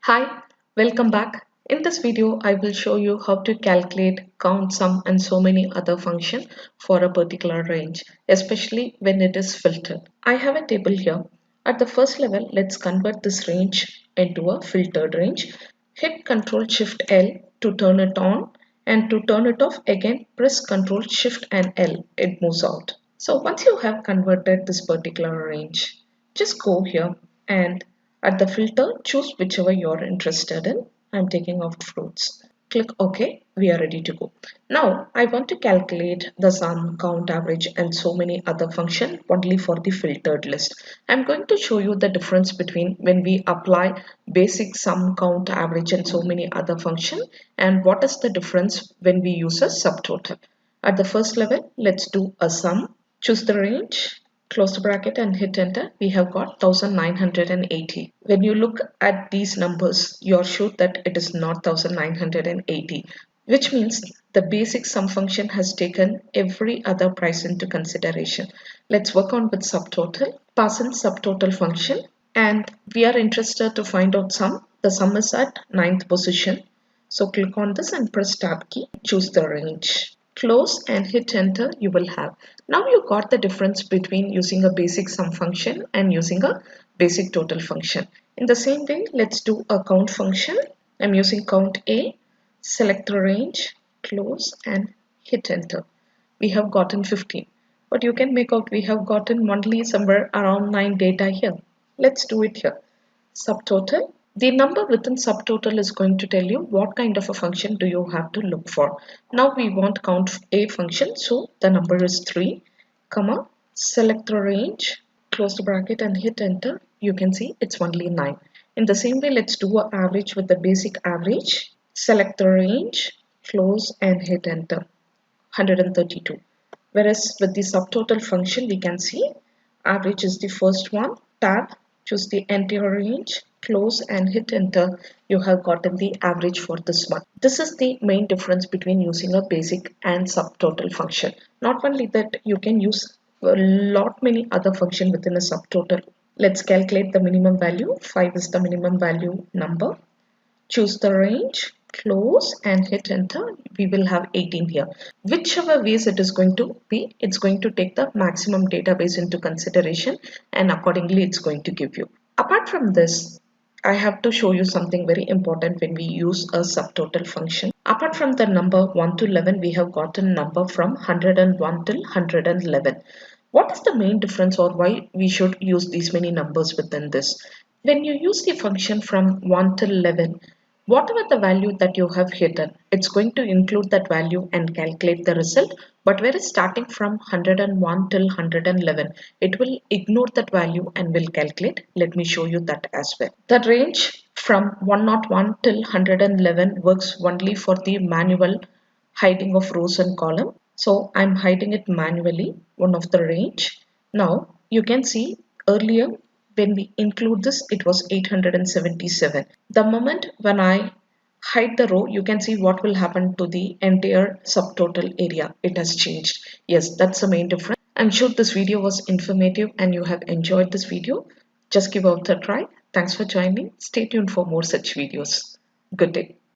Hi, welcome back. In this video, I will show you how to calculate, count, sum and so many other functions for a particular range, especially when it is filtered. I have a table here. At the first level, let's convert this range into a filtered range. Hit Ctrl Shift L to turn it on, and to turn it off again press Ctrl Shift and L. It moves out. So once you have converted this particular range, just go here and at the filter, choose whichever you're interested in. I'm taking out fruits. Click OK. We are ready to go. Now I want to calculate the sum, count, average and so many other functions only for the filtered list. I'm going to show you the difference between when we apply basic sum, count, average and so many other functions, and what is the difference when we use a subtotal. At the first level, let's do a sum. Choose the range, close the bracket and hit enter. We have got 1980. When you look at these numbers, you're sure that it is not 1980, which means the basic sum function has taken every other price into consideration. Let's work on with subtotal. Pass in subtotal function, and we are interested to find out sum. The sum is at 9th position. So click on this and press tab key. Choose the range. Close and hit enter. You will have. Now you got the difference between using a basic sum function and using a basic total function. In the same way, let's do a count function. I'm using count A. Select the range, close and hit enter. We have gotten 15. But you can make out we have gotten only somewhere around 9 data here. Let's do it here. Subtotal. The number within subtotal is going to tell you what kind of a function do you have to look for. Now we want count A function, so the number is 3, comma, select the range, close the bracket and hit enter. You can see it's only 9. In the same way, let's do an average with the basic average. Select the range, close and hit enter. 132. Whereas with the subtotal function, we can see average is the first one. Tab, choose the entire range, close and hit enter. You have gotten the average for this one. This is the main difference between using a basic and subtotal function. Not only that, you can use a lot many other function within a subtotal. Let's calculate the minimum value. 5 is the minimum value number. Choose the range, close and hit enter. We will have 18 here. Whichever ways it is going to be, it's going to take the maximum database into consideration, and accordingly it's going to give you. Apart from this, I have to show you something very important when we use a subtotal function. Apart from the number 1 to 11, we have gotten number from 101 till 111. What is the main difference, or why we should use these many numbers within this? When you use the function from 1 till 11, whatever the value that you have hidden, it's going to include that value and calculate the result. But whereas starting from 101 till 111, it will ignore that value and will calculate. Let me show you that as well. The range from 101 till 111 works only for the manual hiding of rows and column. So I'm hiding it manually, one of the range. Now you can see earlier when we include this, it was 877. The moment when I hide the row, you can see what will happen to the entire subtotal area. It has changed. Yes, that's the main difference. I'm sure this video was informative and you have enjoyed this video. Just give out a try. Thanks for joining. Stay tuned for more such videos. Good day.